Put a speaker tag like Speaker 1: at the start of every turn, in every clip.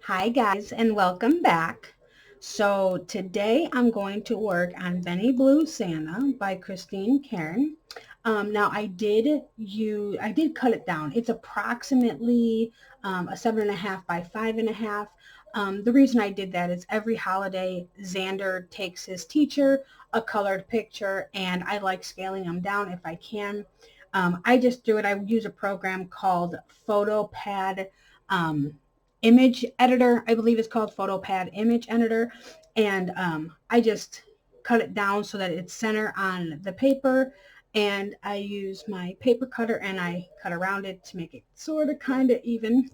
Speaker 1: Hi guys, and welcome back. So today I'm going to work on Benny Blue Santa by Karron. Now I did cut it down. It's approximately a 7.5 by 5.5. The reason I did that is every holiday Xander takes his teacher a colored picture, and I like scaling them down if I can. I just do it. I use a program called PhotoPad image editor. I believe it's called PhotoPad image editor. And I just cut it down so that it's center on the paper. And I use my paper cutter and I cut around it to make it sort of kind of even.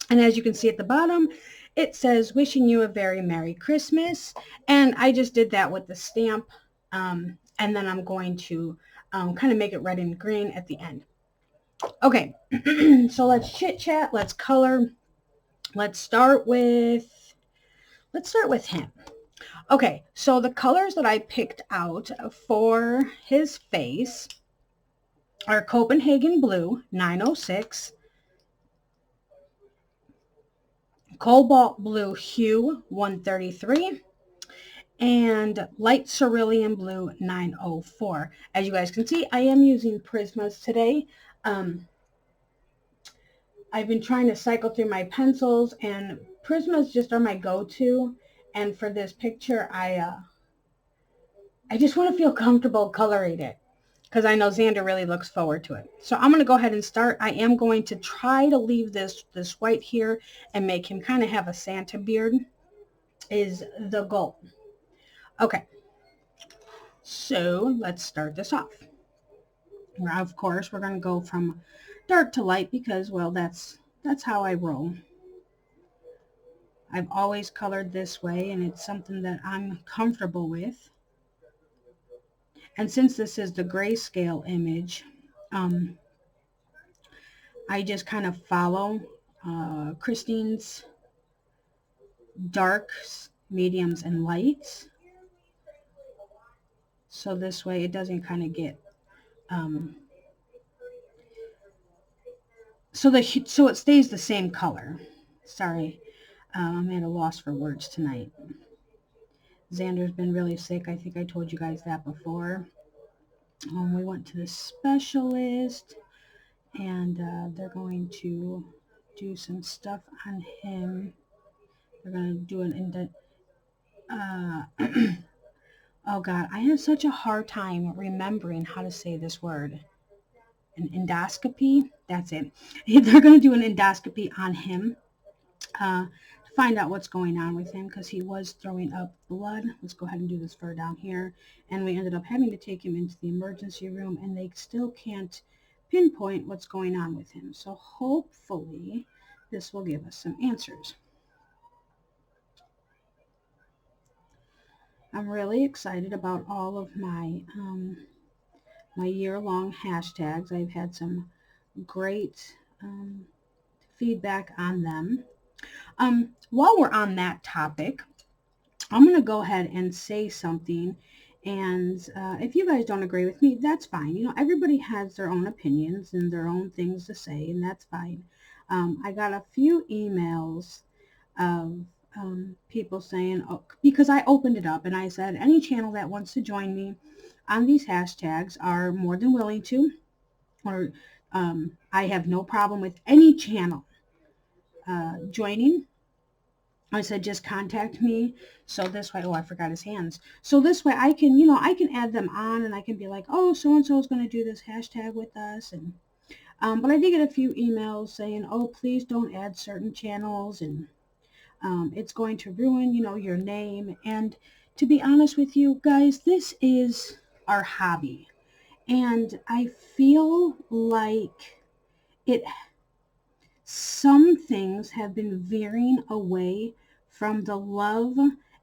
Speaker 1: And as you can see at the bottom, it says, wishing you a very Merry Christmas. And I just did that with the stamp. And then I'm going to kind of make it red and green at the end. Okay, so let's chit chat, let's color. Let's start with him. Okay, so the colors that I picked out for his face are Copenhagen Blue 906, Cobalt Blue Hue 133, and Light Cerulean Blue 904. As you guys can see, I am using Prismas today. I've been trying to cycle through my pencils, and Prismas just are my go-to. And for this picture, I just want to feel comfortable coloring it because I know Xander really looks forward to it. So I'm going to go ahead and start. I am going to try to leave this white here and make him kind of have a Santa beard is the goal. Okay, so let's start this off. Of course, we're going to go from dark to light because, well, that's how I roll. I've always colored this way, and it's something that I'm comfortable with. And since this is the grayscale image, I just kind of follow Christine's darks, mediums, and lights. So this way it doesn't kind of get so it stays the same color. Sorry, I'm at a loss for words tonight. Xander's been really sick. I think I told you guys that before. We went to the specialist, and they're going to do some stuff on him. They're going to do an oh God, I have such a hard time remembering how to say this word. An endoscopy. That's it. They're going to do an endoscopy on him to find out what's going on with him because he was throwing up blood. Let's go ahead and do this fur down here. And we ended up having to take him into the emergency room, and they still can't pinpoint what's going on with him. So hopefully this will give us some answers. I'm really excited about all of my my year-long hashtags. I've had some great feedback on them. While we're on that topic, I'm going to go ahead and say something, and if you guys don't agree with me, that's fine. You know, everybody has their own opinions and their own things to say, and that's fine. I got a few emails of people saying, oh, because I opened it up and I said, any channel that wants to join me on these hashtags are more than willing to, or I have no problem with any channel joining. I said, just contact me. So this way, oh, I forgot his hands. So this way I can, you know, I can add them on, and I can be like, oh, so-and-so is going to do this hashtag with us. And but I did get a few emails saying, oh, please don't add certain channels, and it's going to ruin, you know, your name. And to be honest with you guys, this is our hobby. And I feel like some things have been veering away from the love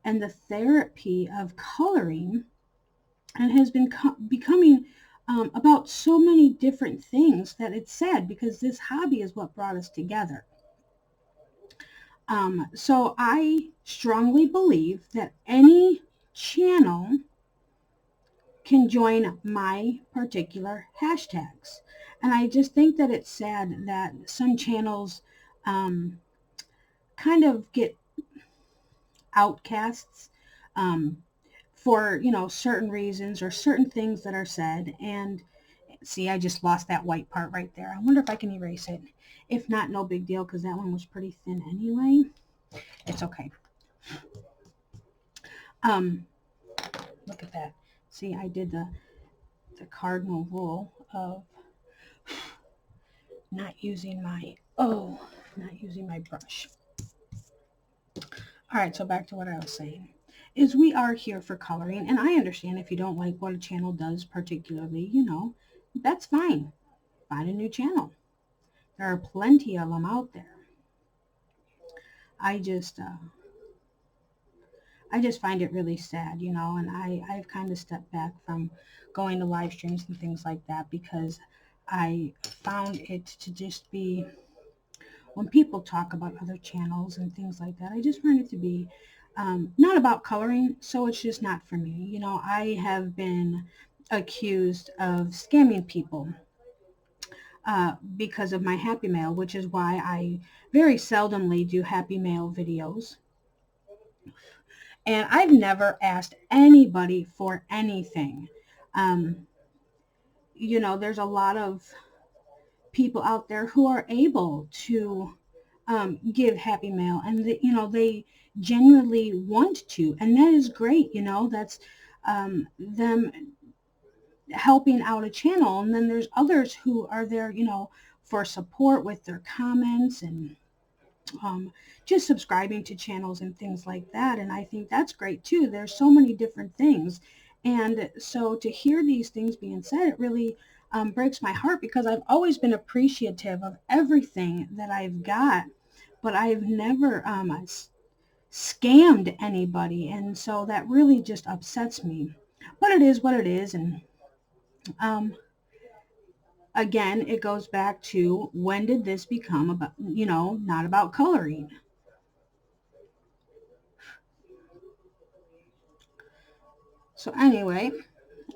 Speaker 1: and the therapy of coloring, and has been becoming about so many different things that it's sad, because this hobby is what brought us together. So I strongly believe that any channel can join my particular hashtags. And I just think that it's sad that some channels kind of get outcasts for, you know, certain reasons or certain things that are said. And see, I just lost that white part right there. I wonder if I can erase it. If not, no big deal, because that one was pretty thin anyway. It's okay. Look at that. See, I did the cardinal rule of not using my brush. All right, so back to what I was saying. Is we are here for coloring, and I understand if you don't like what a channel does particularly, you know, that's fine. Find a new channel. There are plenty of them out there. I just find it really sad, you know, and I've kind of stepped back from going to live streams and things like that because I found it to just be, when people talk about other channels and things like that, I just find it to be not about coloring, so it's just not for me. You know, I have been accused of scamming people because of my Happy Mail, which is why I very seldomly do Happy Mail videos. And I've never asked anybody for anything. You know, there's a lot of people out there who are able to give Happy Mail, and you know, they genuinely want to, and that is great. You know, that's them helping out a channel. And then there's others who are there, you know, for support with their comments and just subscribing to channels and things like that. And I think that's great too. There's so many different things. And so to hear these things being said, it really breaks my heart, because I've always been appreciative of everything that I've got, but I've never scammed anybody. And so that really just upsets me. But it is what it is. And again, it goes back to, when did this become about, you know, not about coloring? So anyway,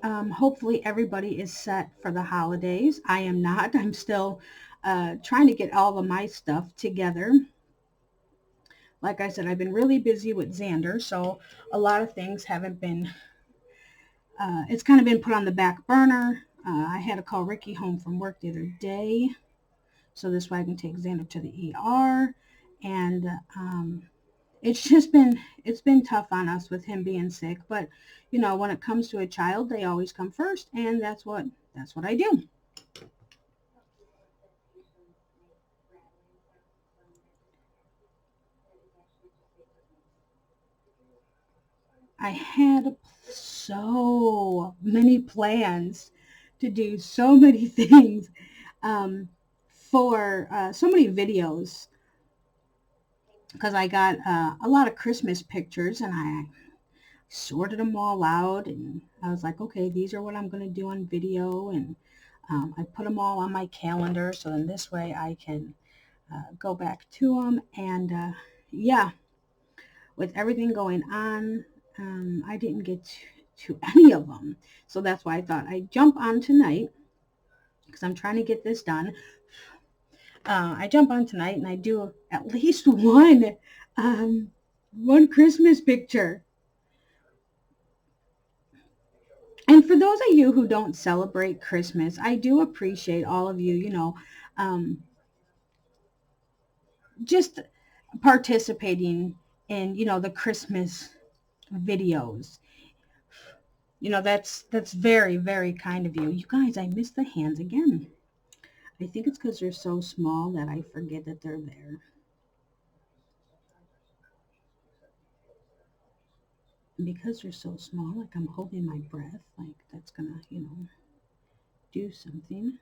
Speaker 1: hopefully everybody is set for the holidays. I am not. I'm still trying to get all of my stuff together. Like I said, I've been really busy with Xander, so a lot of things haven't been, it's kind of been put on the back burner. I had to call Ricky home from work the other day, so this way I can take Xander to the ER. And it's been tough on us with him being sick, but you know, when it comes to a child, they always come first, and that's what I do. I had so many plans to do so many things for so many videos, because I got a lot of Christmas pictures, and I sorted them all out, and I was like, okay, these are what I'm going to do on video, and I put them all on my calendar, so then this way I can go back to them. And yeah, with everything going on, I didn't get to any of them, so that's why I thought I'd jump on tonight, because I'm trying to get this done. I jump on tonight and I do at least one Christmas picture. And for those of you who don't celebrate Christmas, I do appreciate all of you, you know, just participating in, you know, the Christmas videos. You know, that's very, very kind of you. You guys, I missed the hands again. I think it's because they're so small that I forget that they're there. Because they're so small, like I'm holding my breath, like that's gonna, you know, do something.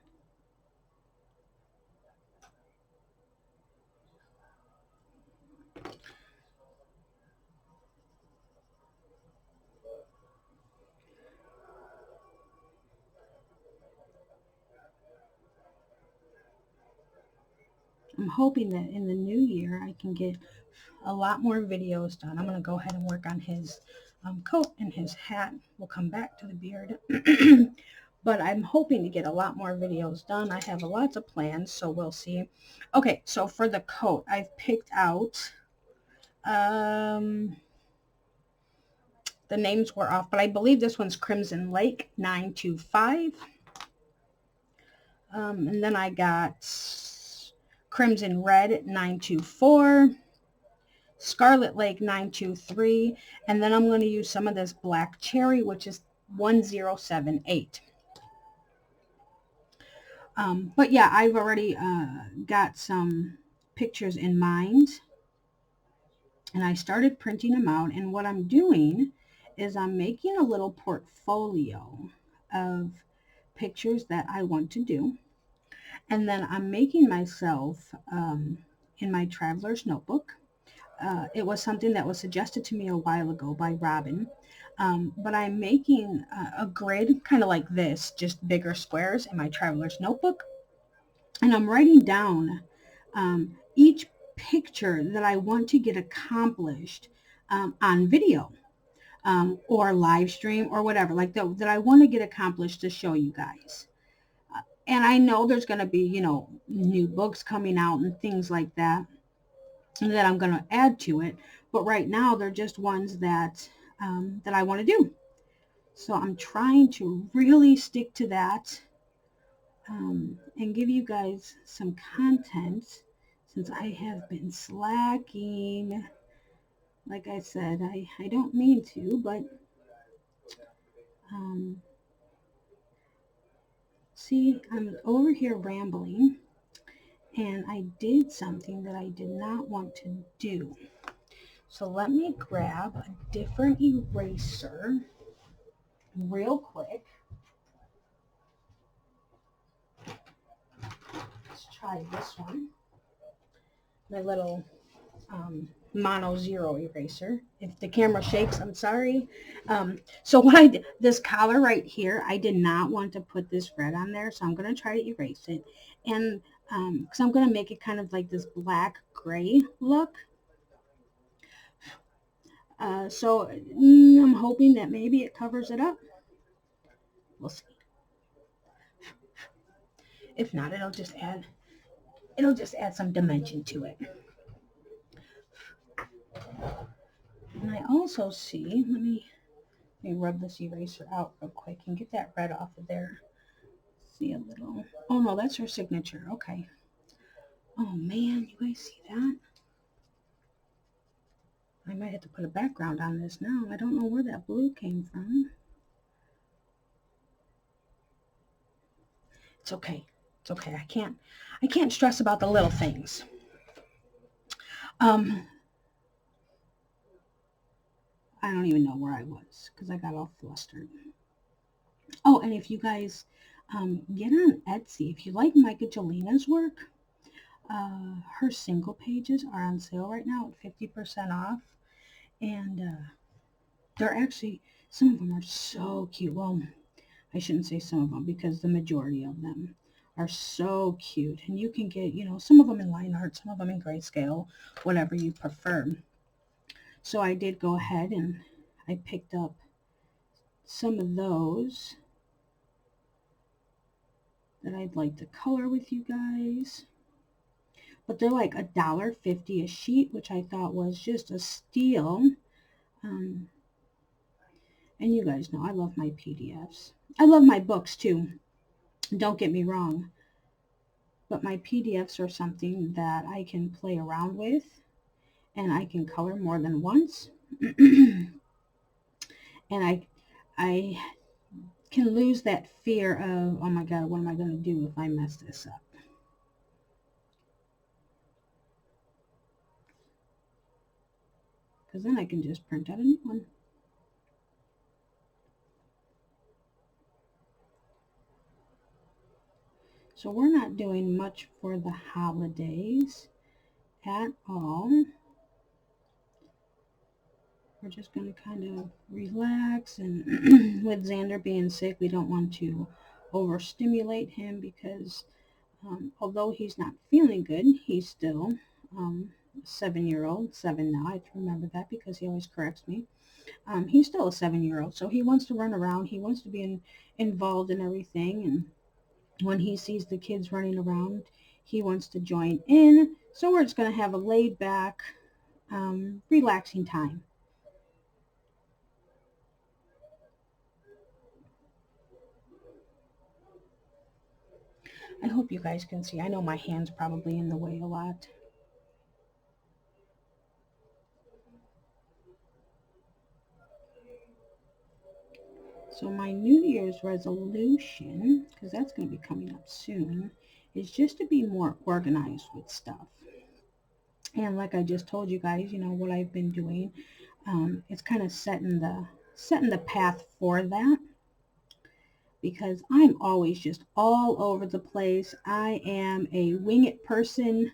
Speaker 1: I'm hoping that in the new year I can get a lot more videos done. I'm going to go ahead and work on his coat, and his hat will come back to the beard. But I'm hoping to get a lot more videos done. I have lots of plans, so we'll see. Okay, so for the coat, I've picked out, the names were off, but I believe this one's Crimson Lake 925. And then I got Crimson Red 924. Scarlet Lake 923, and then I'm going to use some of this black cherry, which is 1078. But yeah, I've already got some pictures in mind, and I started printing them out, and what I'm doing is I'm making a little portfolio of pictures that I want to do, and then I'm making myself in my traveler's notebook. It was something that was suggested to me a while ago by Robin, but I'm making a grid kind of like this, just bigger squares in my traveler's notebook, and I'm writing down each picture that I want to get accomplished on video or live stream or whatever, like that I want to get accomplished to show you guys. And I know there's going to be, you know, new books coming out and things like that that I'm going to add to it, but right now they're just ones that that I want to do. So I'm trying to really stick to that and give you guys some content, since I have been slacking. Like I said, I don't mean to, but see, I'm over here rambling, and I did something that I did not want to do. So let me grab a different eraser real quick. Let's try this one. My little mono zero eraser. If the camera shakes, I'm sorry. So what I did, this collar right here, I did not want to put this red on there, so I'm going to try to erase it. And because I'm going to make it kind of like this black gray look. So I'm hoping that maybe it covers it up. We'll see. If not, it'll just add some dimension to it. And I also see, let me rub this eraser out real quick and get that red off of there. See a little, oh no, that's her signature. Okay. Oh man, you guys see that? I might have to put a background on this now. I don't know where that blue came from. It's okay. It's okay. I can't stress about the little things. I don't even know where I was because I got all flustered. Oh, and if you guys get on Etsy, if you like Jeleenah's work, her single pages are on sale right now at 50% off. And they're actually, some of them are so cute. Well, I shouldn't say some of them, because the majority of them are so cute. And you can get, you know, some of them in line art, some of them in grayscale, whatever you prefer. So I did go ahead and I picked up some of those that I'd like to color with you guys. But they're like $1.50 a sheet, which I thought was just a steal. And you guys know I love my PDFs. I love my books too. Don't get me wrong. But my PDFs are something that I can play around with, and I can color more than once. And I can lose that fear of, oh my God, what am I going to do if I mess this up? Because then I can just print out a new one. So we're not doing much for the holidays at all. We're just going to kind of relax, and with Xander being sick, we don't want to overstimulate him, because although he's not feeling good, he's still a 7-year-old, 7 now, I remember that because he always corrects me. He's still a 7-year-old, so he wants to run around. He wants to be involved in everything. And when he sees the kids running around, he wants to join in. So we're just going to have a laid back, relaxing time. I hope you guys can see. I know my hand's probably in the way a lot. So my New Year's resolution, because that's going to be coming up soon, is just to be more organized with stuff. And like I just told you guys, you know, what I've been doing, it's kind of setting the path for that, because I'm always just all over the place. I am a wing it person.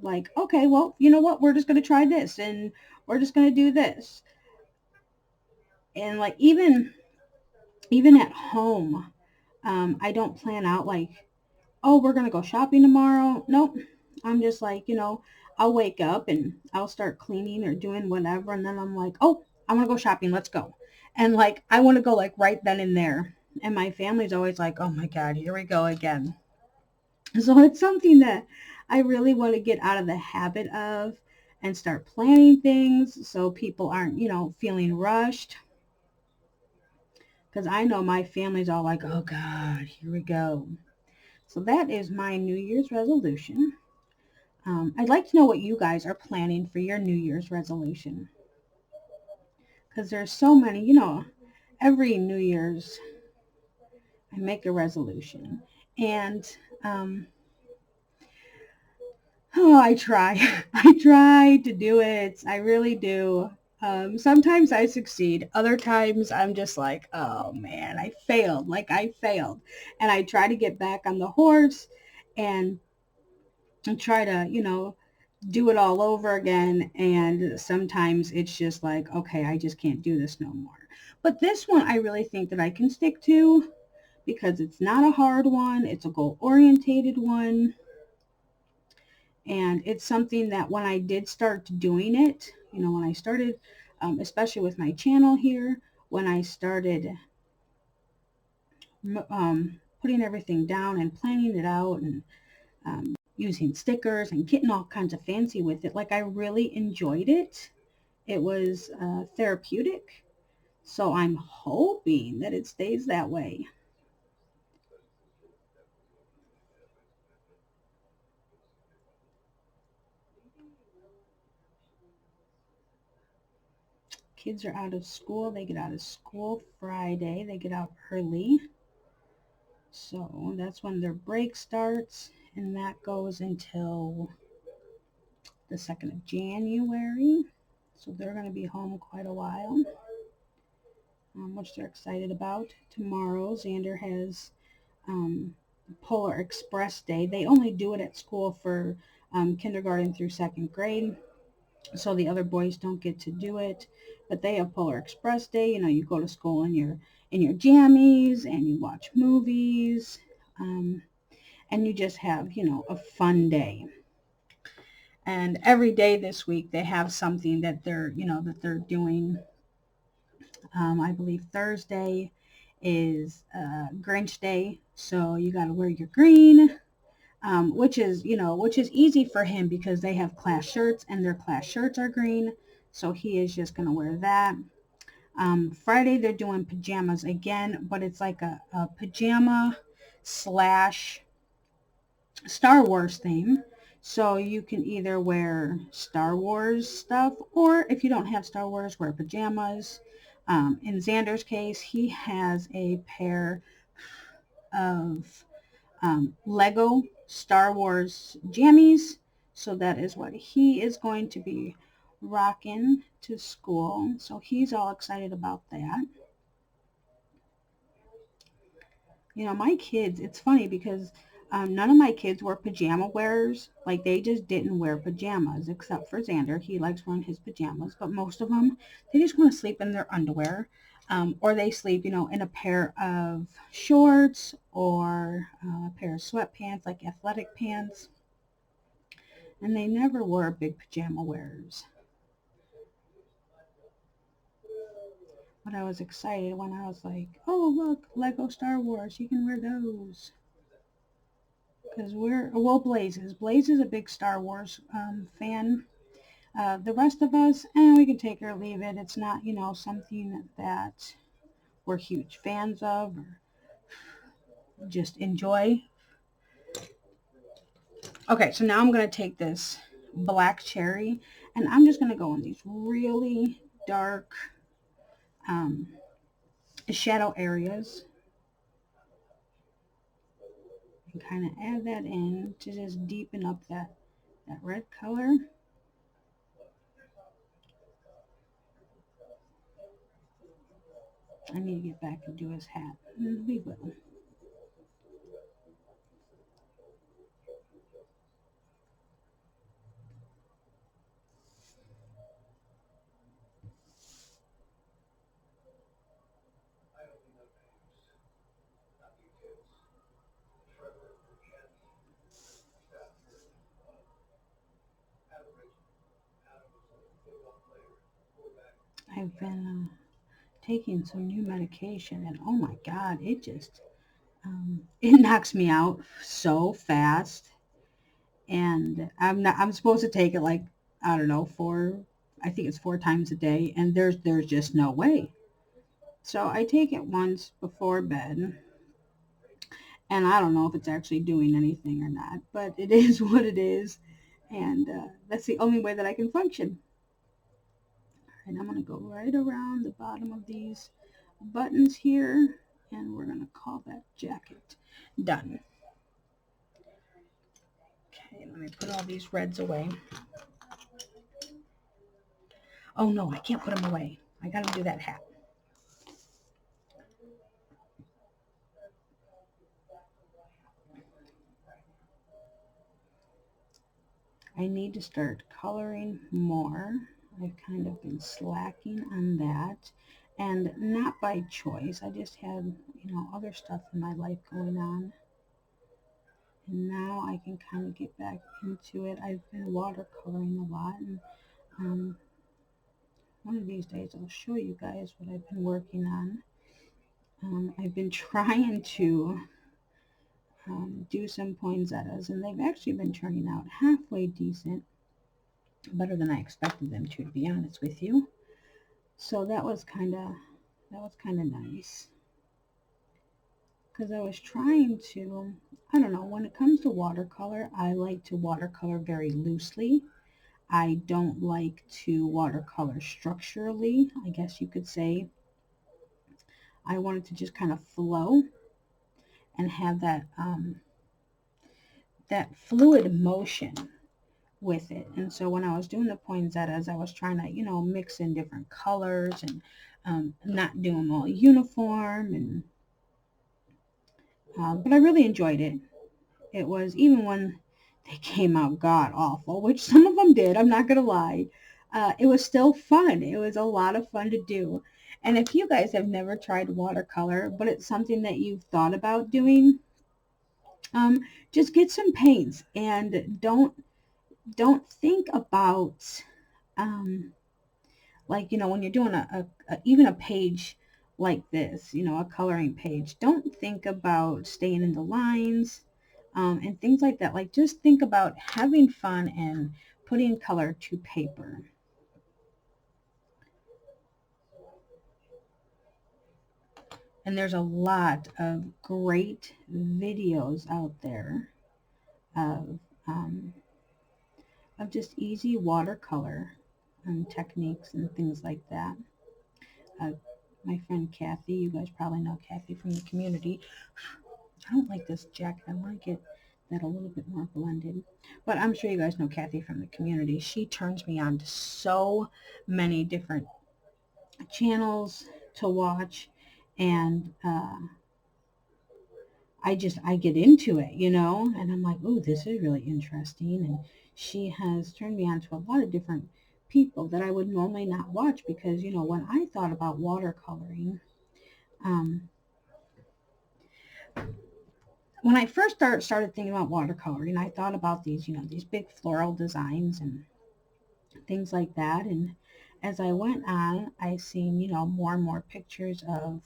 Speaker 1: Like, okay, well, you know what? We're just going to try this and we're just going to do this. And like, even at home, I don't plan out like, oh, we're going to go shopping tomorrow. Nope. I'm just like, you know, I'll wake up and I'll start cleaning or doing whatever. And then I'm like, oh, I want to go shopping. Let's go. And like, I want to go like right then and there. And my family's always like, oh my God, here we go again. So it's something that I really want to get out of the habit of and start planning things so people aren't, you know, feeling rushed. Because I know my family's all like, oh God, here we go. So that is my New Year's resolution. I'd like to know what you guys are planning for your New Year's resolution. Because there's so many, you know, every New Year's I make a resolution. And oh, I try. I try to do it. I really do. Sometimes I succeed. Other times I'm just like, oh man, I failed. Like I failed. And I try to get back on the horse and try to, you know, do it all over again. And sometimes it's just like, okay, I just can't do this no more. But this one I really think that I can stick to because it's not a hard one. It's a goal-orientated one. And it's something that when I did start doing it, you know, when I started, especially with my channel here, when I started putting everything down and planning it out and using stickers and getting all kinds of fancy with it, like I really enjoyed it. It was therapeutic. So I'm hoping that it stays that way. Kids are out of school. They get out of school Friday. They get out early. So that's when their break starts, and that goes until the 2nd of January. So they're going to be home quite a while, which they're excited about. Tomorrow, Xander has Polar Express Day. They only do it at school for kindergarten through 2nd grade, so the other boys don't get to do it. But they have Polar Express Day. You know, you go to school in your jammies and you watch movies, and you just have, you know, a fun day. And every day this week they have something that they're, you know, that they're doing. I believe Thursday is Grinch Day, so you got to wear your green. Which is, you know, which is easy for him because they have class shirts and their class shirts are green. So he is just going to wear that. Friday, they're doing pajamas again, but it's like a pajama slash Star Wars theme. So you can either wear Star Wars stuff, or if you don't have Star Wars, wear pajamas. In Xander's case, he has a pair of Lego Star Wars jammies. So that is what he is going to be rocking to school. So he's all excited about that. You know, my kids, it's funny because none of my kids were pajama wearers. Like they just didn't wear pajamas except for Xander. He likes wearing his pajamas, but most of them, they just want to sleep in their underwear. Or they sleep, you know, in a pair of shorts or a pair of sweatpants, like athletic pants. And they never were big pajama wearers. But I was excited when I was like, oh, look, Lego Star Wars. You can wear those. Because Blaze is a big Star Wars fan. The rest of us, we can take it or leave it. It's not, something that we're huge fans of or just enjoy. Okay, so now I'm going to take this black cherry and I'm just going to go in these really dark shadow areas and kind of add that in to just deepen up that red color. I need to get back and do his hat. We will. I've been taking some new medication and oh my god, it just it knocks me out so fast. And I'm supposed to take it like, I don't know, I think it's 4 times a day, and there's just no way. So I take it once before bed, and I don't know if it's actually doing anything or not, but it is what it is, and that's the only way that I can function. And I'm going to go right around the bottom of these buttons here, and we're going to call that jacket done. Okay, let me put all these reds away. Oh no, I can't put them away. I got to do that hat. I need to start coloring more. I've kind of been slacking on that, and not by choice. I just had, other stuff in my life going on. And now I can kind of get back into it. I've been watercoloring a lot, and one of these days I'll show you guys what I've been working on. I've been trying to do some poinsettias, and they've actually been turning out halfway decent. Better than I expected them to be honest with you. So that was kind of nice. Because I was trying to, I don't know, when it comes to watercolor, I like to watercolor very loosely. I don't like to watercolor structurally, I guess you could say. I wanted to just kind of flow and have that that fluid motion with it. And so when I was doing the poinsettias, I was trying to, mix in different colors and not do them all uniform. And but I really enjoyed it. It was, even when they came out god awful, which some of them did, I'm not going to lie, it was still fun. It was a lot of fun to do. And if you guys have never tried watercolor, but it's something that you've thought about doing, just get some paints and don't think about like, when you're doing even a page like this, a coloring page, don't think about staying in the lines and things like that. Like, just think about having fun and putting color to paper. And there's a lot of great videos out there of just easy watercolor techniques and things like that. My friend Kathy, you guys probably know Kathy from the community. I don't like this jacket. I want to get that a little bit more blended. But I'm sure you guys know Kathy from the community. She turns me on to so many different channels to watch. And I get into it, and I'm like, oh, this is really interesting. And she has turned me on to a lot of different people that I would normally not watch because, when I thought about watercoloring, when I first started thinking about watercoloring, I thought about these, these big floral designs and things like that. And as I went on, I seen, you know, more and more pictures of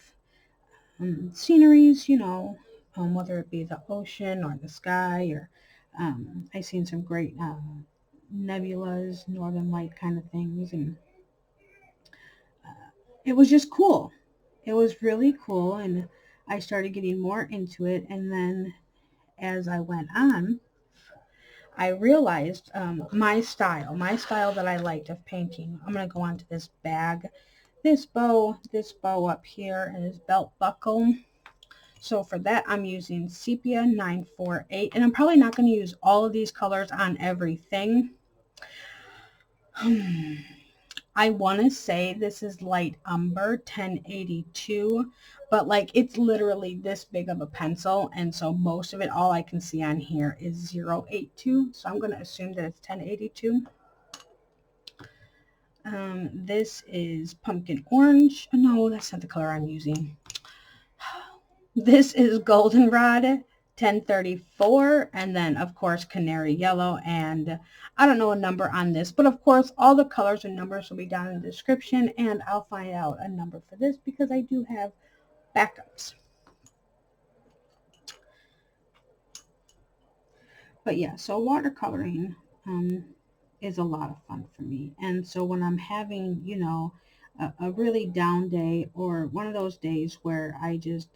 Speaker 1: sceneries, you know, whether it be the ocean or the sky, or I seen some great nebulas, northern light kind of things, and it was just cool. It was really cool, and I started getting more into it, and then as I went on, I realized my style that I liked of painting. I'm going to go on to this bag, this bow up here, and this belt buckle. So for that, I'm using Sepia 948, and I'm probably not going to use all of these colors on everything. I want to say this is light umber 1082, but like it's literally this big of a pencil, and so most of it, all I can see on here is 082, so I'm going to assume that it's 1082. This is pumpkin orange. No, that's not the color I'm using. This is goldenrod 1034, and then of course canary yellow, and I don't know a number on this, but of course all the colors and numbers will be down in the description, and I'll find out a number for this because I do have backups. But yeah, so watercoloring is a lot of fun for me, and so when I'm having, you know, a really down day, or one of those days where I just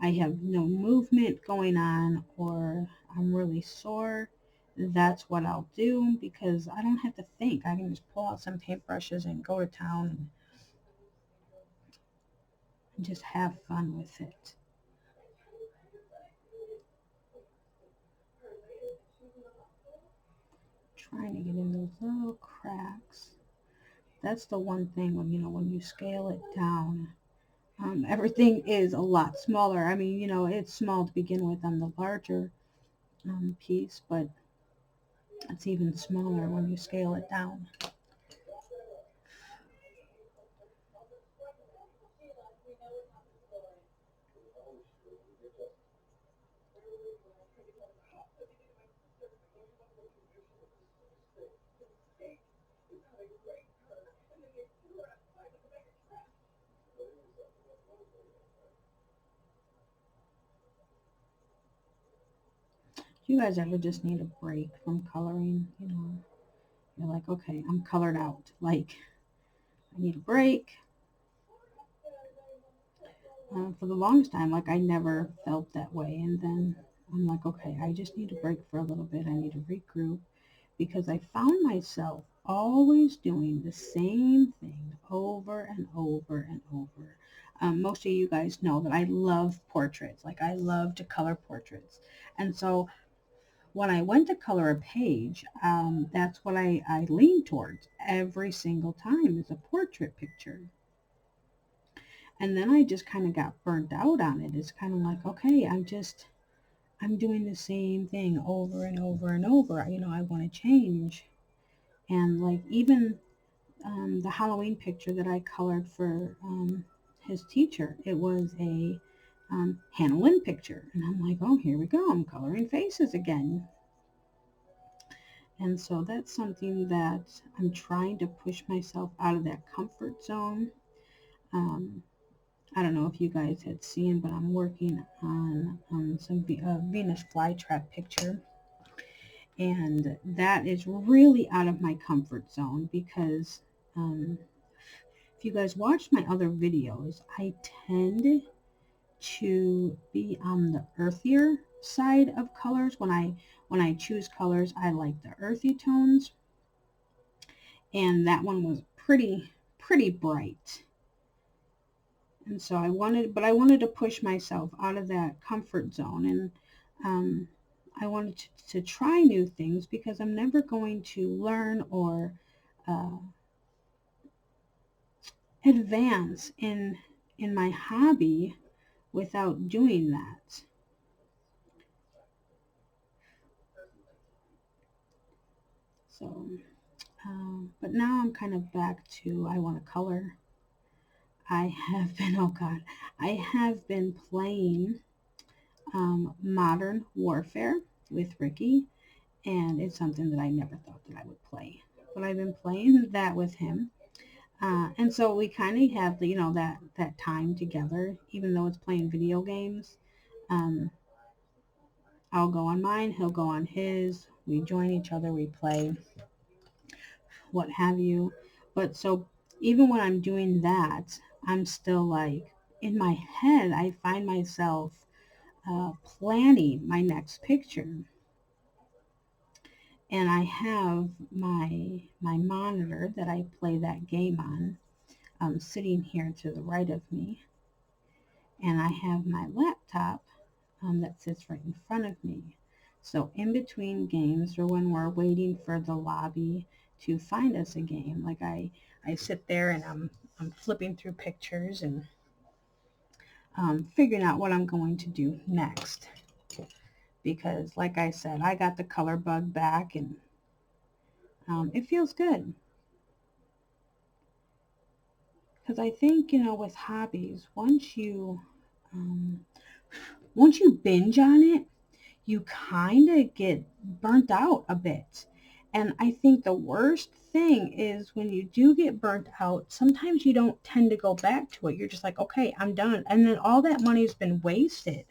Speaker 1: I have no movement going on, or I'm really sore, that's what I'll do, because I don't have to think. I can just pull out some paintbrushes and go to town and just have fun with it. Trying to get in those little cracks. That's the one thing when, you know, when you scale it down, everything is a lot smaller. I mean, you know, it's small to begin with on the larger piece, but it's even smaller when you scale it down. You guys ever just need a break from coloring? You know, you're like, okay, I'm colored out. Like, I need a break. For the longest time, like, I never felt that way. And then I'm like, okay, I just need a break for a little bit. I need to regroup, because I found myself always doing the same thing over and over and over. Most of you guys know that I love portraits. Like, I love to color portraits. And so when I went to color a page, that's what I leaned towards every single time, is a portrait picture. And then I just kind of got burnt out on it. It's kind of like, okay, I'm doing the same thing over and over and over. You know, I want to change. And like even the Halloween picture that I colored for his teacher, it was a Hannah Lynn picture. And I'm like, oh, here we go. I'm coloring faces again. And so that's something that I'm trying to push myself out of that comfort zone. I don't know if you guys had seen, but I'm working on some Venus flytrap picture. And that is really out of my comfort zone, because if you guys watch my other videos, I tend to be on the earthier side of colors. When I choose colors, I like the earthy tones. And that one was pretty bright. And so I wanted to push myself out of that comfort zone, and I wanted to try new things, because I'm never going to learn or advance in my hobby without doing that. So, but now I'm kind of back to, I want to color. I have been, oh God, I have been playing Modern Warfare with Ricky, and it's something that I never thought that I would play. but I've been playing that with him. And so we kind of have, you know, that time together, even though it's playing video games. Um, I'll go on mine, he'll go on his. We join each other, we play, what have you. But so even when I'm doing that, I'm still like, in my head, I find myself planning my next picture. And I have my monitor that I play that game on sitting here to the right of me. And I have my laptop that sits right in front of me. So in between games, or when we're waiting for the lobby to find us a game, like I sit there and I'm flipping through pictures and figuring out what I'm going to do next. Because like I said, I got the color bug back, and it feels good. Because I think, you know, with hobbies, once you binge on it, you kind of get burnt out a bit. And I think the worst thing is when you do get burnt out, sometimes you don't tend to go back to it. You're just like, okay, I'm done. And then all that money's been wasted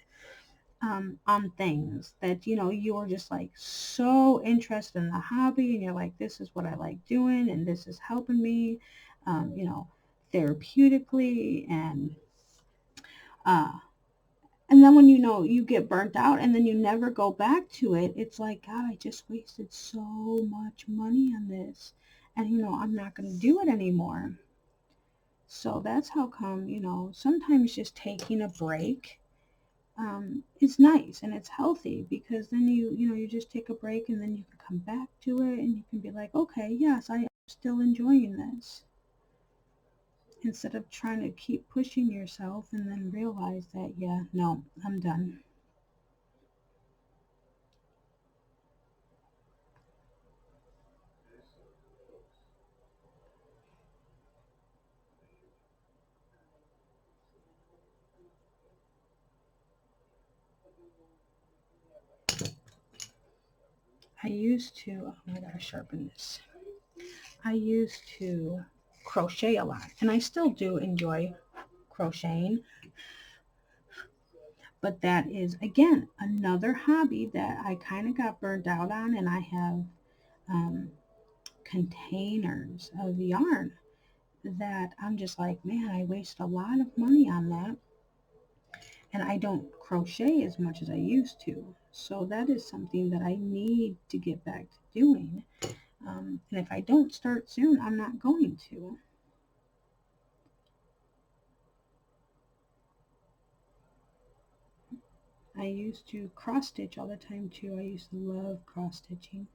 Speaker 1: on things that, you know, you were just like so interested in the hobby, and you're like, this is what I like doing, and this is helping me, you know, therapeutically, uh, and then when you know you get burnt out and then you never go back to it, it's like, God, I just wasted so much money on this. And, you know, I'm not going to do it anymore. So that's how come, you know, sometimes just taking a break is nice and it's healthy, because then you know, you just take a break and then you can come back to it and you can be like, okay, yes, I am still enjoying this. Instead of trying to keep pushing yourself and then realize that, yeah, no, I'm done. I used to, oh, I gotta sharpen this. I used to crochet a lot, and I still do enjoy crocheting, but that is, again, another hobby that I kind of got burned out on, and I have um, containers of yarn that I'm just like, man, I waste a lot of money on that, and I don't crochet as much as I used to. So that is something that I need to get back to doing. And if I don't start soon, I'm not going to. I used to cross stitch all the time too. I used to love cross stitching.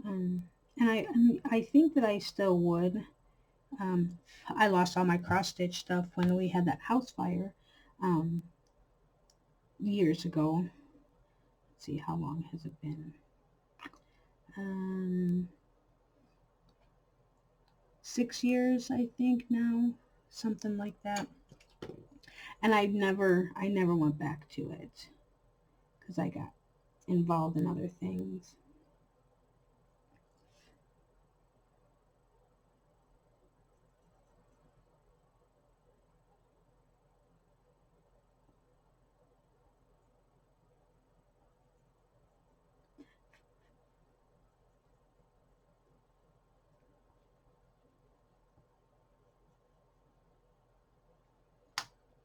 Speaker 1: And I think that I still would. I lost all my cross stitch stuff when we had that house fire years ago. Let's see, how long has it been? 6 years, I think now, something like that. And I never went back to it because I got involved in other things.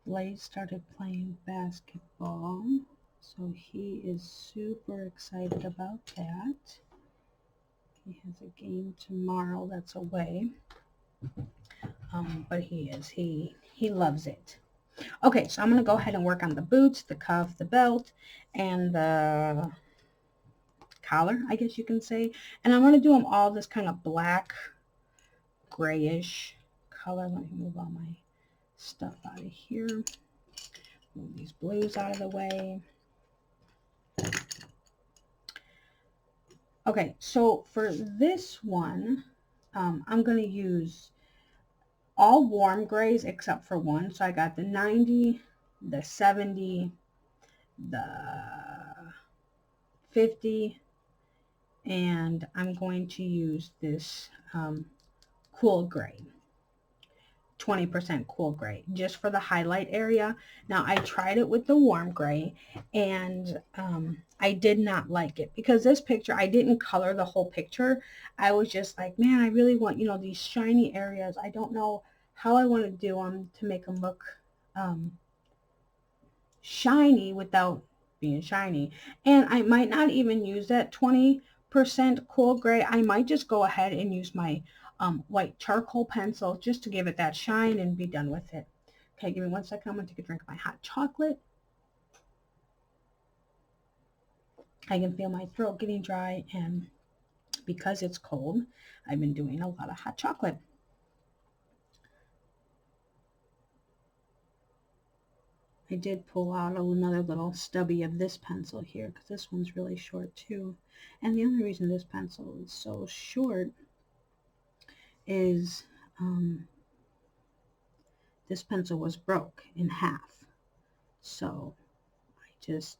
Speaker 1: Blade started playing basketball, so he is super excited about that. He has a game tomorrow that's away, but he loves it. Okay, so I'm going to go ahead and work on the boots, the cuff, the belt, and the collar, I guess you can say. And I'm going to do them all this kind of black, grayish color. Let me move all my stuff out of here. Move these blues out of the way. Okay, so for this one, I'm going to use all warm grays except for one. So I got the 90, the 70, the 50, and I'm going to use this cool gray. 20% cool gray just for the highlight area. Now I tried it with the warm gray, and I did not like it because this picture, I didn't color the whole picture. I was just like, man, I really want, you know, these shiny areas. I don't know how I want to do them to make them look shiny without being shiny. And I might not even use that 20% cool gray. I might just go ahead and use my white charcoal pencil just to give it that shine and be done with it. Okay, give me 1 second. I'm going to take a drink of my hot chocolate. I can feel my throat getting dry, and because it's cold, I've been doing a lot of hot chocolate. I did pull out another little stubby of this pencil here because this one's really short too. And the only reason this pencil is so short is this pencil was broke in half. So I just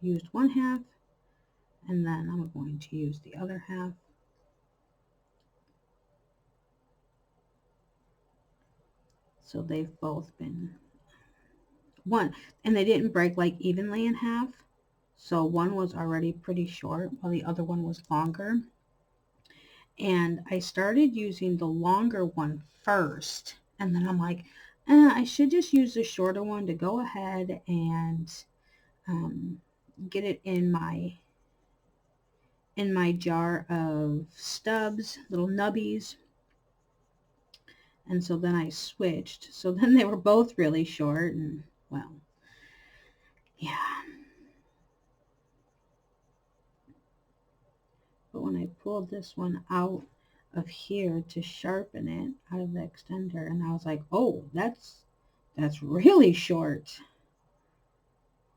Speaker 1: used one half, and then I'm going to use the other half. So they've both been one, and they didn't break like evenly in half. So one was already pretty short while the other one was longer. And I started using the longer one first, and then I'm like, I should just use the shorter one to go ahead and get it in my jar of stubs, little nubbies. And so then I switched. So then they were both really short, and well, yeah. But when I pulled this one out of here to sharpen it out of the extender, and I was like, oh, that's really short.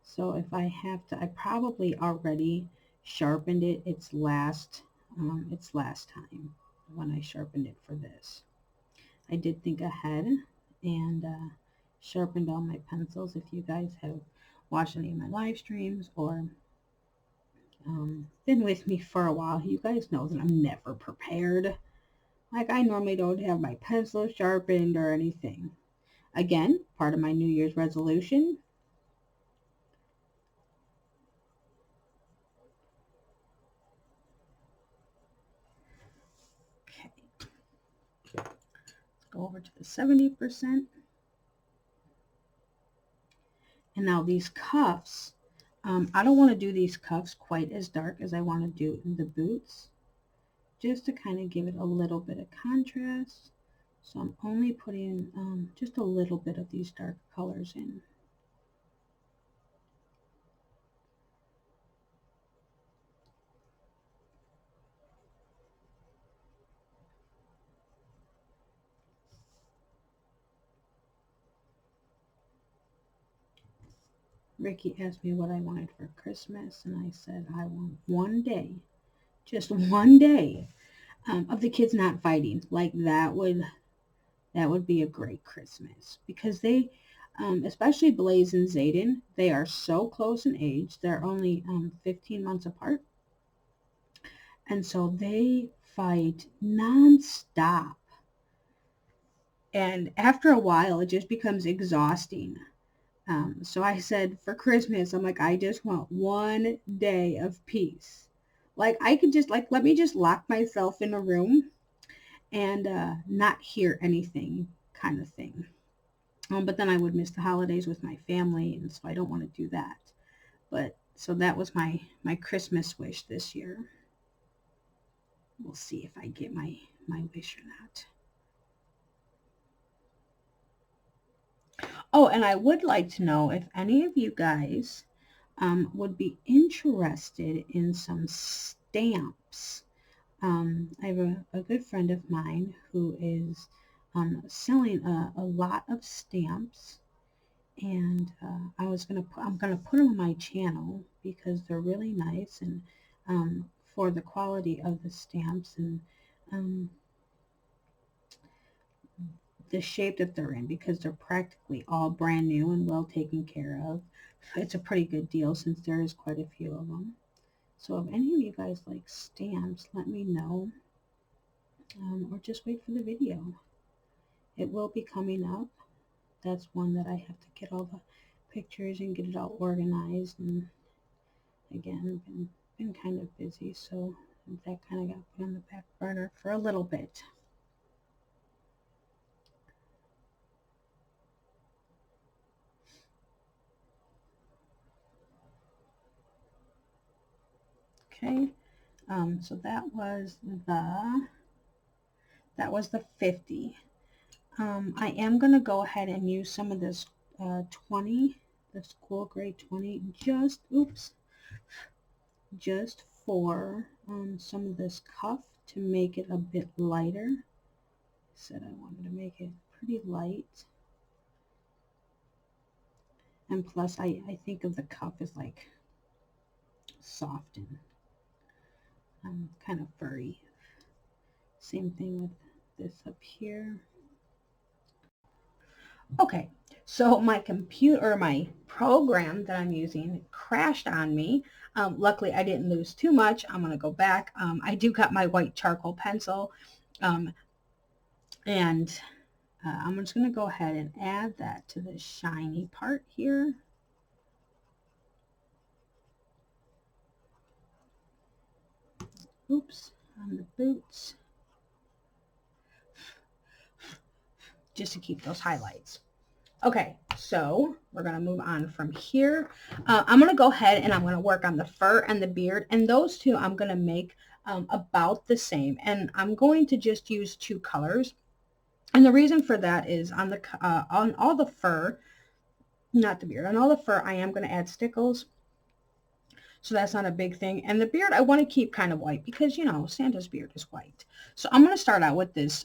Speaker 1: So if I have to, I probably already sharpened it its last time when I sharpened it for this. I did think ahead and sharpened all my pencils. If you guys have watched any of my live streams or been with me for a while, you guys know that I'm never prepared. Like, I normally don't have my pencil sharpened or anything. Again, part of my New Year's resolution. Okay. Let's go over to the 70%. And now these cuffs, I don't want to do these cuffs quite as dark as I want to do in the boots, just to kind of give it a little bit of contrast. So I'm only putting just a little bit of these dark colors in. Ricky asked me what I wanted for Christmas, and I said I want one day, just one day, of the kids not fighting. Like, that would be a great Christmas, because they, especially Blaze and Zayden, they are so close in age. They're only 15 months apart, and so they fight nonstop. And after a while, it just becomes exhausting. So I said for Christmas, I'm like, I just want one day of peace. Like, I could just, like, let me just lock myself in a room and not hear anything, kind of thing. But then I would miss the holidays with my family, and so I don't want to do that. But so that was my Christmas wish this year. We'll see if I get my wish or not. Oh, and I would like to know if any of you guys would be interested in some stamps. I have a good friend of mine who is selling a lot of stamps, and I'm gonna put them on my channel because they're really nice, and for the quality of the stamps, and the shape that they're in, because they're practically all brand new and well taken care of. It's a pretty good deal since there is quite a few of them. So if any of you guys like stamps, let me know, or just wait for the video. It will be coming up. That's one that I have to get all the pictures and get it all organized, and again, been kind of busy, so that kind of got put on the back burner for a little bit. Okay, so that was the 50. I am going to go ahead and use some of this 20, this cool gray 20, just for some of this cuff to make it a bit lighter. I said I wanted to make it pretty light. And plus, I think of the cuff as like soft and kind of furry. Same thing with this up here. Okay, so my computer, my program that I'm using crashed on me. Luckily, I didn't lose too much. I'm going to go back. I do got my white charcoal pencil, and I'm just going to go ahead and add that to the shiny part here. Oops, on the boots. Just to keep those highlights. Okay, so we're going to move on from here. I'm going to go ahead and I'm going to work on the fur and the beard, and those two I'm going to make about the same, and I'm going to just use 2 colors. And the reason for that is on all the fur, not the beard, on all the fur I am going to add Stickles, so that's not a big thing. And the beard I want to keep kind of white because, you know, Santa's beard is white. So I'm going to start out with this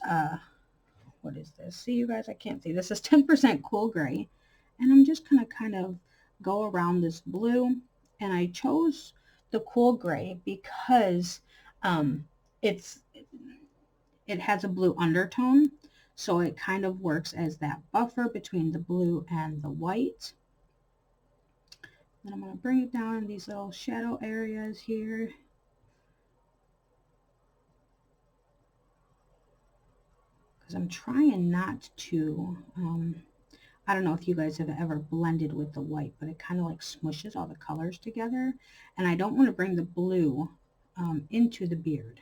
Speaker 1: what is this? See, you guys, I can't see. This is 10% cool gray. And I'm just going to kind of go around this blue. And I chose the cool gray because it has a blue undertone. So it kind of works as that buffer between the blue and the white. Then I'm going to bring it down in these little shadow areas here. I'm trying not to, I don't know if you guys have ever blended with the white, but it kind of like smushes all the colors together. And I don't want to bring the blue into the beard.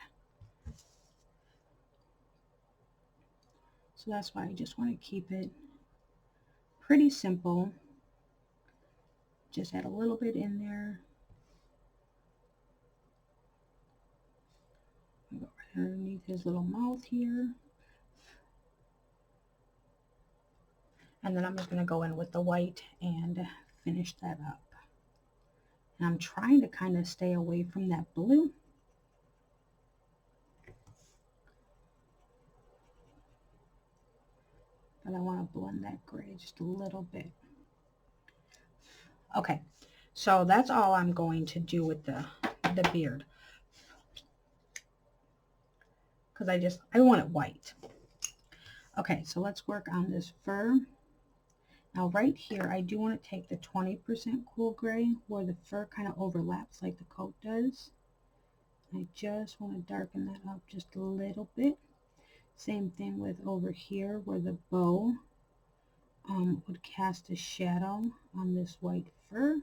Speaker 1: So that's why I just want to keep it pretty simple. Just add a little bit in there. Go right underneath his little mouth here. And then I'm just going to go in with the white and finish that up. And I'm trying to kind of stay away from that blue. But I want to blend that gray just a little bit. Okay, so that's all I'm going to do with the beard. Because I want it white. Okay, so let's work on this fur. Now right here, I do want to take the 20% cool gray where the fur kind of overlaps like the coat does. I just want to darken that up just a little bit. Same thing with over here where the bow would cast a shadow on this white fur.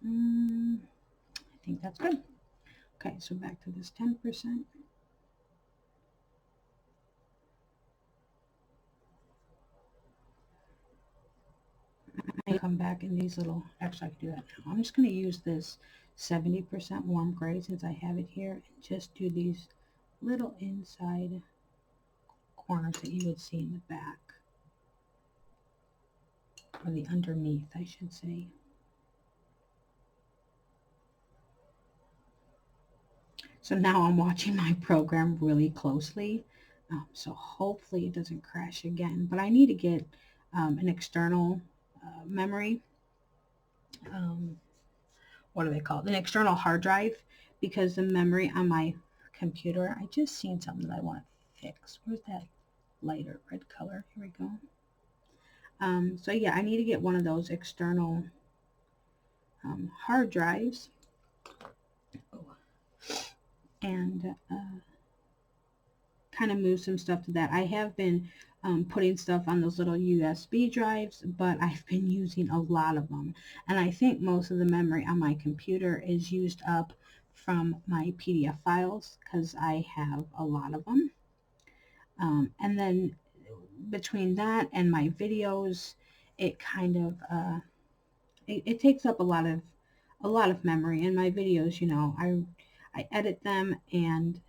Speaker 1: I think that's good. Okay, so back to this 10%. I come back in these little, actually I can do that now. I'm just going to use this 70% warm gray since I have it here and just do these little inside corners that you would see in the back. Or the underneath, I should say. So now I'm watching my program really closely. So hopefully it doesn't crash again. But I need to get an external memory. What do they call it? An external hard drive, because the memory on my computer, I just seen something that I want to fix. Where's that lighter red color? Here we go. So yeah, I need to get one of those external hard drives and kind of move some stuff to that. I have been putting stuff on those little USB drives, but I've been using a lot of them. And I think most of the memory on my computer is used up from my PDF files because I have a lot of them. And then between that and my videos, it kind of it takes up a lot of memory. And my videos, you know, I edit them, and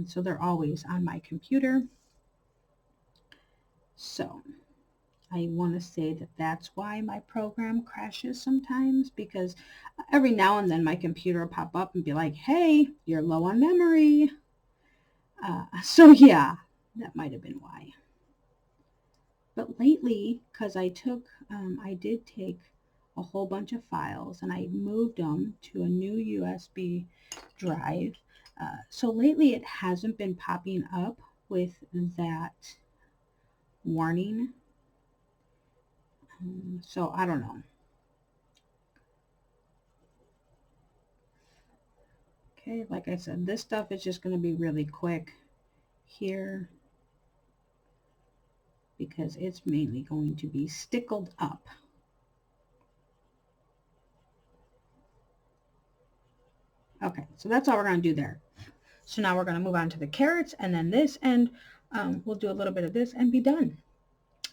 Speaker 1: so they're always on my computer. So I want to say that that's why my program crashes sometimes, because every now and then my computer will pop up and be like, hey, you're low on memory. So yeah, that might have been why. But lately, because I did take a whole bunch of files and I moved them to a new USB drive. So lately it hasn't been popping up with that warning. So I don't know. Okay, like I said, this stuff is just going to be really quick here because it's mainly going to be stickled up. Okay, so that's all we're going to do there. So now we're going to move on to the carrots and then this, and we'll do a little bit of this and be done.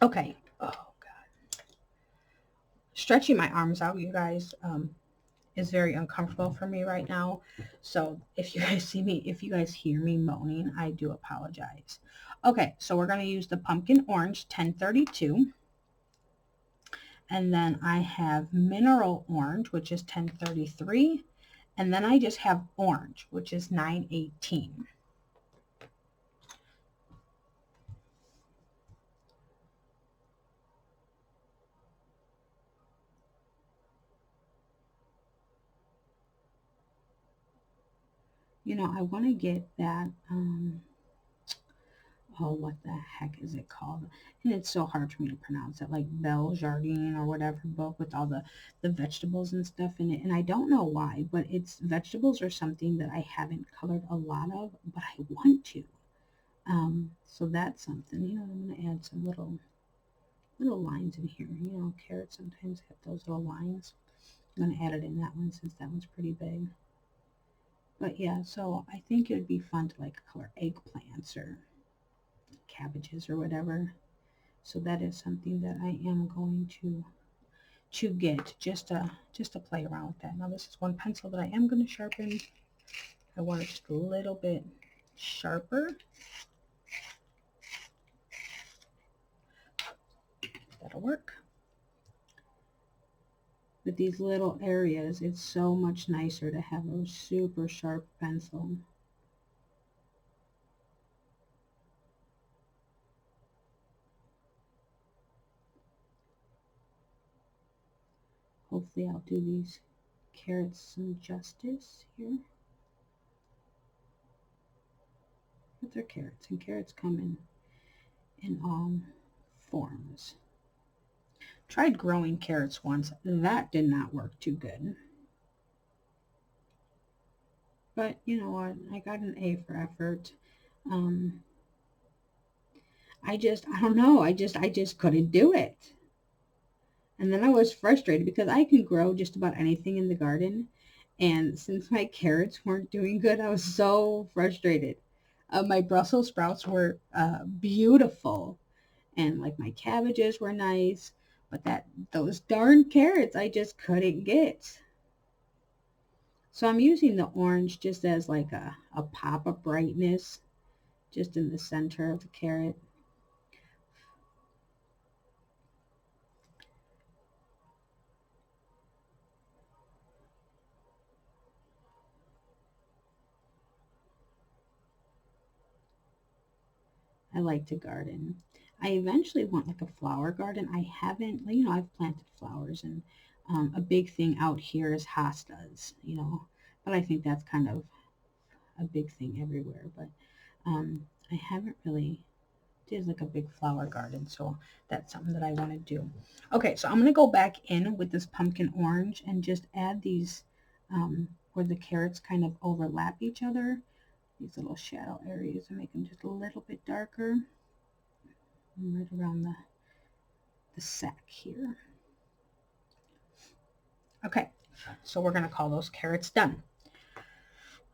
Speaker 1: Okay. Oh, God. Stretching my arms out, you guys, is very uncomfortable for me right now. So if you guys hear me moaning, I do apologize. Okay, so we're going to use the pumpkin orange 1032. And then I have mineral orange, which is 1033. And then I just have orange, which is 918. You know, I want to get that, oh, what the heck is it called? And it's so hard for me to pronounce it, like Belle Jardin or whatever book with all the vegetables and stuff in it. And I don't know why, but vegetables are something that I haven't colored a lot of, but I want to. So that's something, you know, I'm going to add some little lines in here. You know, carrots sometimes have those little lines. I'm going to add it in that one since that one's pretty big. But yeah, so I think it would be fun to like color eggplants or cabbages or whatever. So that is something that I am going to get just to play around with that. Now this is one pencil that I am going to sharpen. I want it just a little bit sharper. That'll work. With these little areas, it's so much nicer to have a super sharp pencil. Hopefully I'll do these carrots some justice here. But they're carrots, and carrots come in all forms. Tried growing carrots once. That did not work too good. But you know what? I got an A for effort. I don't know. I just couldn't do it. And then I was frustrated because I can grow just about anything in the garden. And since my carrots weren't doing good, I was so frustrated. My Brussels sprouts were beautiful. And like my cabbages were nice. But those darn carrots I just couldn't get. So I'm using the orange just as like a pop of brightness just in the center of the carrot. I like to garden. I eventually want like a flower garden. I haven't, you know, I've planted flowers, and a big thing out here is hostas, you know, but I think that's kind of a big thing everywhere. But I haven't really is like a big flower garden, so that's something that I want to do. Okay, so I'm going to go back in with this pumpkin orange and just add these where the carrots kind of overlap each other, these little shadow areas, and make them just a little bit darker right around the sack here. Okay, so we're going to call those carrots done.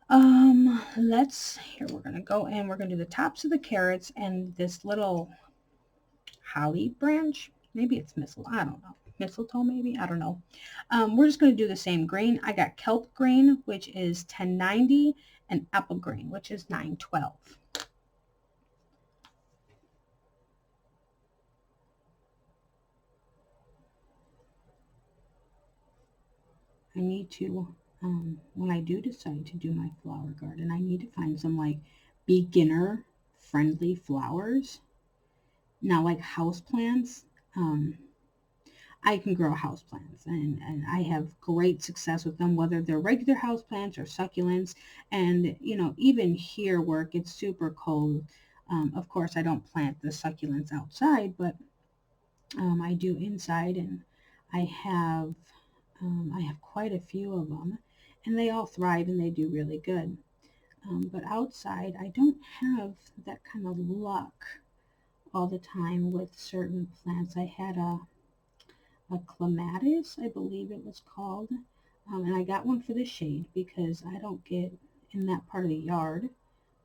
Speaker 1: Here we're going to go in, we're going to do the tops of the carrots and this little holly branch. Maybe it's mistletoe, I don't know. Mistletoe maybe, I don't know. We're just going to do the same green. I got kelp green, which is 1090, and apple green, which is 912. I need to, when I do decide to do my flower garden, I need to find some like beginner friendly flowers. Now, like houseplants, I can grow houseplants and I have great success with them, whether they're regular houseplants or succulents. And, you know, even here where it gets super cold, of course, I don't plant the succulents outside, but I do inside, and I have quite a few of them, and they all thrive and they do really good. But outside, I don't have that kind of luck all the time with certain plants. I had a clematis, I believe it was called, and I got one for the shade because I don't get in that part of the yard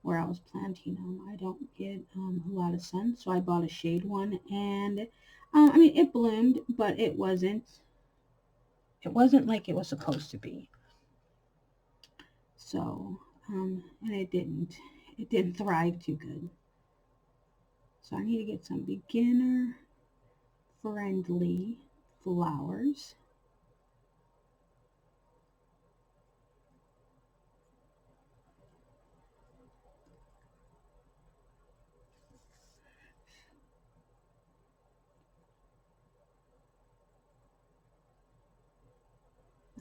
Speaker 1: where I was planting them. I don't get a lot of sun, so I bought a shade one, and I mean, it bloomed, but it wasn't like it was supposed to be. So, and it didn't thrive too good. So I need to get some beginner friendly flowers.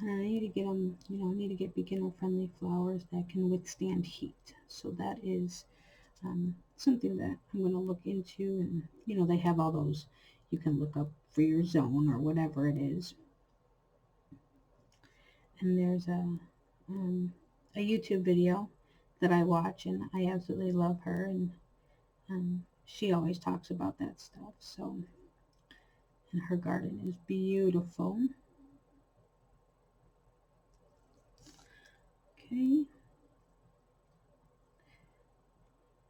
Speaker 1: And I need to get them, you know, I need to get beginner friendly flowers that can withstand heat. So that is something that I'm going to look into. And, you know, they have all those, you can look up for your zone or whatever it is. And there's a YouTube video that I watch, and I absolutely love her, and she always talks about that stuff. So, and her garden is beautiful. Okay.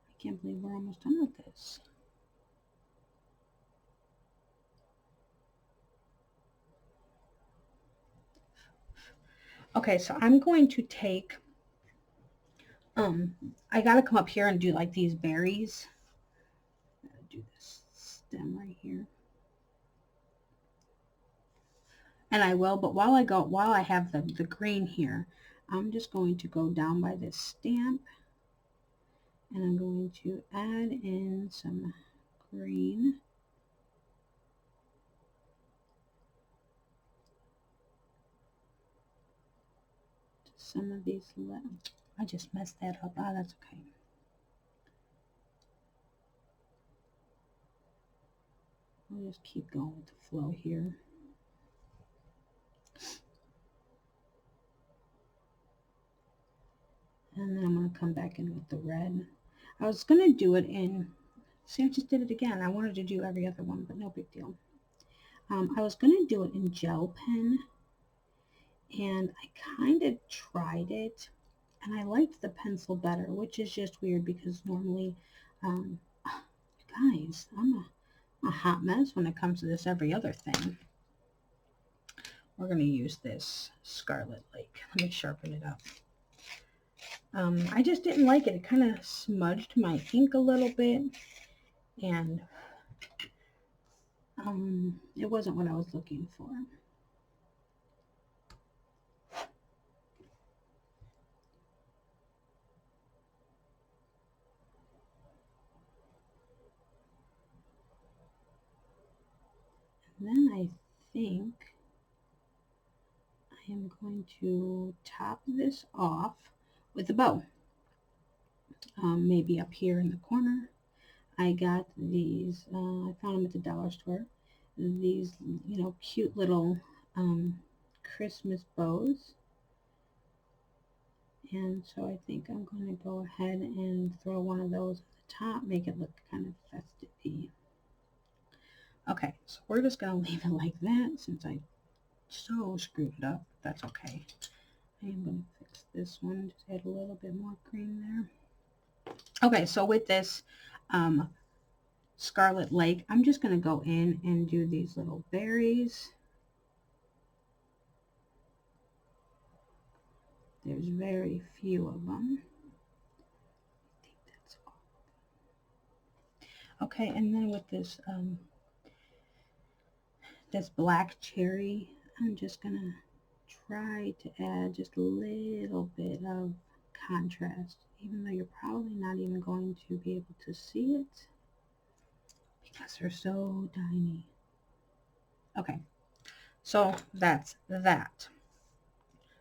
Speaker 1: I can't believe we're almost done with this. Okay, so I'm going to take, I gotta come up here and do like these berries. I gotta do this stem right here. And I will, but while I have the green here, I'm just going to go down by this stamp, and I'm going to add in some green. Some of these left. I just messed that up. Ah, that's okay. I'll just keep going with the flow here. And then I'm going to come back in with the red. I was going to do it in, see, I just did it again. I wanted to do every other one, but no big deal. I was going to do it in gel pen, and I kind of tried it, and I liked the pencil better, which is just weird because normally, guys, I'm a hot mess when it comes to this every other thing. We're going to use this Scarlet Lake. Let me sharpen it up. I just didn't like it. It kind of smudged my ink a little bit, and it wasn't what I was looking for. And then I think I am going to top this off with a bow. Maybe up here in the corner. I got these, I found them at the dollar store, these, you know, cute little Christmas bows. And so I think I'm going to go ahead and throw one of those at the top, make it look kind of festive-y. Okay, so we're just going to leave it like that since I so screwed it up. That's okay. I am going to fix this one, just add a little bit more green there. Okay, so with this Scarlet Lake, I'm just going to go in and do these little berries. There's very few of them. I think that's all. Okay, and then with this this black cherry, I'm just going to try to add just a little bit of contrast, even though you're probably not even going to be able to see it because they're so tiny. Okay, so that's that.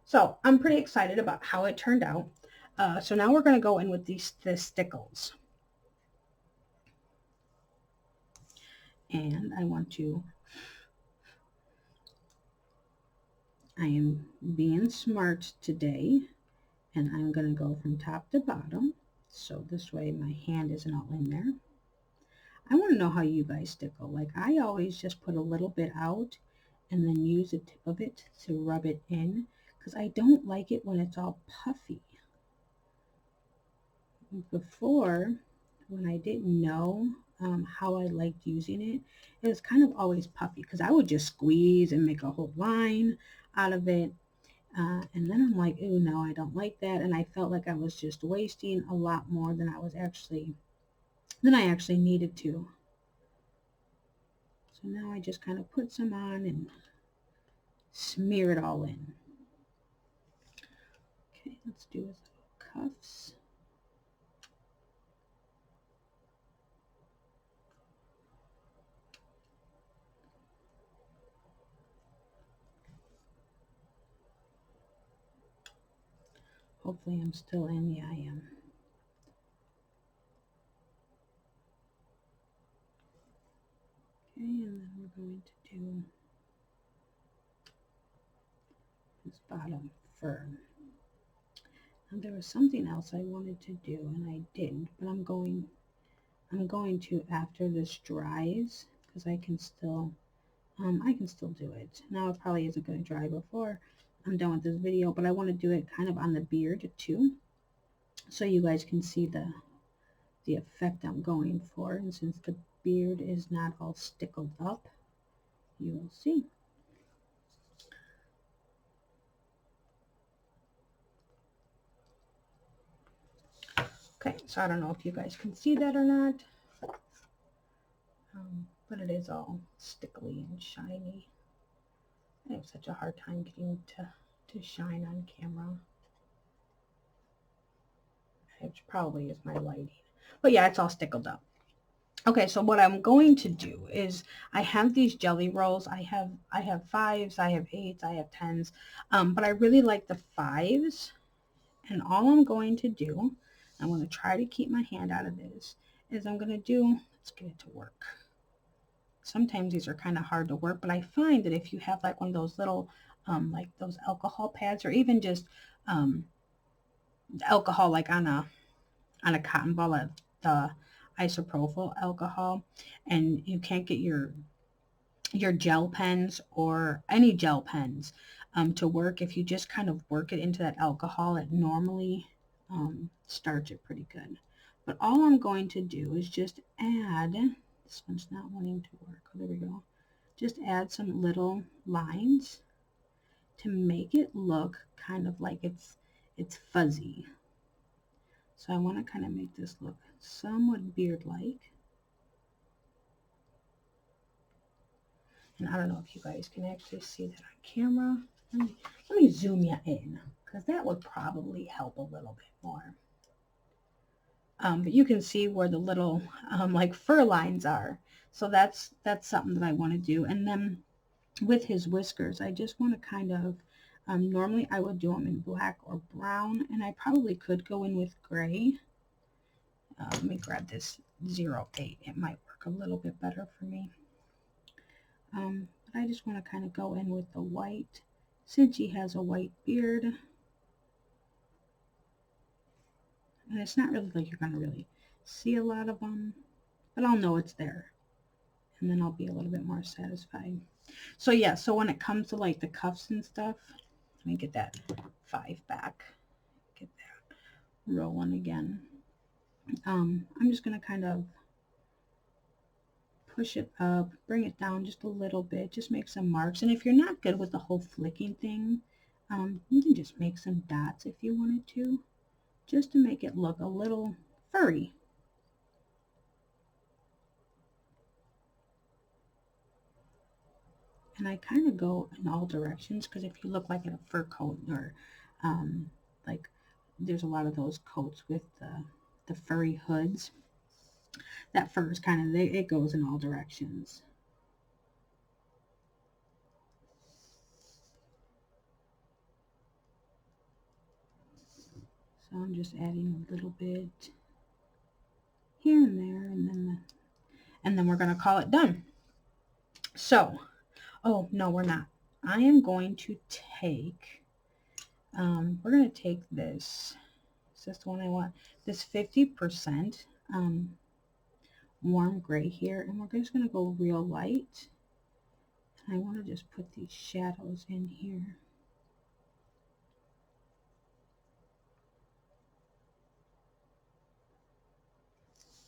Speaker 1: So I'm pretty excited about how it turned out. So now we're going to go in with the Stickles. And I am being smart today, and I'm going to go from top to bottom, so this way my hand isn't all in there. I want to know how you guys stickle. Like, I always just put a little bit out and then use the tip of it to rub it in, because I don't like it when it's all puffy. Before, when I didn't know how I liked using it, it was kind of always puffy because I would just squeeze and make a whole line out of it. And then I'm like, oh no, I don't like that. And I felt like I was just wasting a lot more than I actually needed to. So now I just kind of put some on and smear it all in. Okay, let's do his little cuffs. Hopefully I'm still in. Yeah, I am. Okay, and then we're going to do his bottom fur. Now there was something else I wanted to do and I didn't, but I'm going to after this dries, because I can still do it. Now it probably isn't going to dry before I'm done with this video, but I want to do it kind of on the beard too, so you guys can see the effect I'm going for. And since the beard is not all stickled up, you will see. Okay, so I don't know if you guys can see that or not, but it is all stickly and shiny. I have such a hard time getting to shine on camera. It probably is my lighting. But yeah, it's all stickled up. Okay, so what I'm going to do is I have these jelly rolls. I have 5s, I have 8s, I have 10s, but I really like the 5s. And all I'm going to do, I'm going to try to keep my hand out of this, is I'm going to do, let's get it to work. Sometimes these are kind of hard to work, but I find that if you have like one of those little, like those alcohol pads, or even just alcohol like on a cotton ball, of the isopropyl alcohol, and you can't get your gel pens or any gel pens to work, if you just kind of work it into that alcohol, it normally starts it pretty good. But all I'm going to do is just add, this one's not wanting to work, oh, there we go, just add some little lines to make it look kind of like it's fuzzy. So I want to kind of make this look somewhat beard-like. And I don't know if you guys can actually see that on camera. Let me zoom you in, because that would probably help a little bit more. But you can see where the little like fur lines are. So that's something that I want to do. And then with his whiskers, I just want to kind of, normally I would do them in black or brown, and I probably could go in with gray. Let me grab this 08. It might work a little bit better for me. But I just want to kind of go in with the white since he has a white beard. And it's not really like you're going to really see a lot of them, but I'll know it's there. And then I'll be a little bit more satisfied. So yeah, so when it comes to like the cuffs and stuff, let me get that 5 back. Get that rolling again. I'm just going to kind of push it up, bring it down just a little bit, just make some marks. And if you're not good with the whole flicking thing, you can just make some dots if you wanted to, just to make it look a little furry. And I kind of go in all directions, because if you look like in a fur coat, or like there's a lot of those coats with the furry hoods, that fur is kind of, it goes in all directions. So I'm just adding a little bit here and there, and then we're going to call it done. So, oh no, we're not. I am going to take, we're going to take this. Is this the one I want? This 50% warm gray here, and we're just going to go real light. And I want to just put these shadows in here.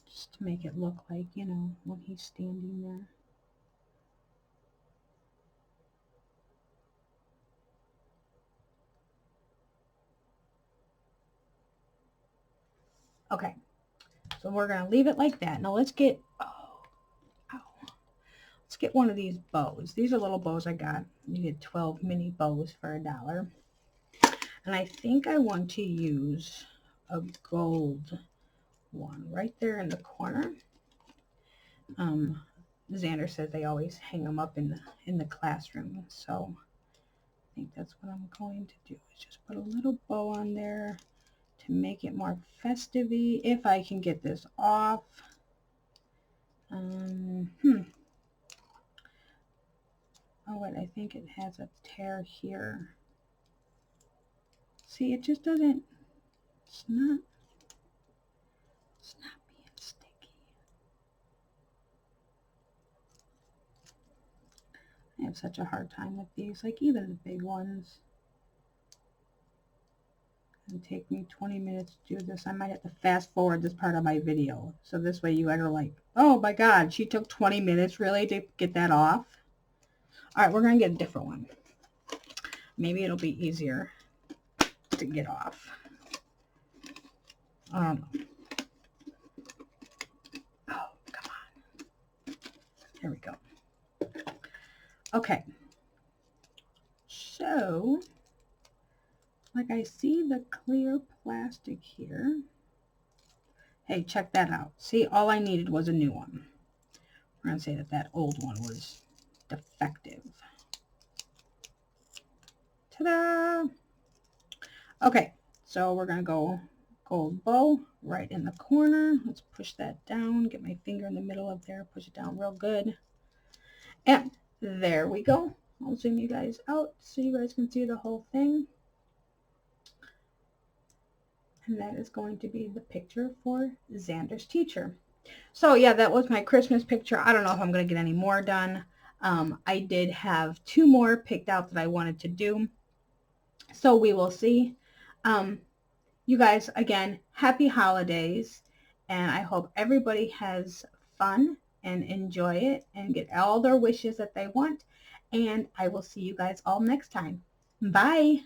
Speaker 1: Just to make it look like, you know, when he's standing there. Okay, so we're going to leave it like that. Now let's get, let's get one of these bows. These are little bows I got. You get 12 mini bows for $1. And I think I want to use a gold one right there in the corner. Xander says they always hang them up in the classroom, so I think that's what I'm going to do, is just put a little bow on there to make it more festive-y, if I can get this off. Oh wait, I think it has a tear here. See, it just doesn't, it's not being sticky. I have such a hard time with these, like even the big ones. It'll take me 20 minutes to do this. I might have to fast forward this part of my video, so this way you guys are like, oh my god, she took 20 minutes really to get that off. All right, we're gonna get a different one. Maybe it'll be easier to get off. I don't know. Oh, come on. There we go. Okay. So, like, I see the clear plastic here. Hey, check that out. See, all I needed was a new one. We're going to say that that old one was defective. Ta-da! Okay, so we're going to go gold bow right in the corner. Let's push that down. Get my finger in the middle of there. Push it down real good. And there we go. I'll zoom you guys out so you guys can see the whole thing. And that is going to be the picture for Xander's teacher. So yeah, that was my Christmas picture. I don't know if I'm going to get any more done. I did have 2 more picked out that I wanted to do. So we will see. You guys, again, happy holidays. And I hope everybody has fun and enjoy it and get all their wishes that they want. And I will see you guys all next time. Bye.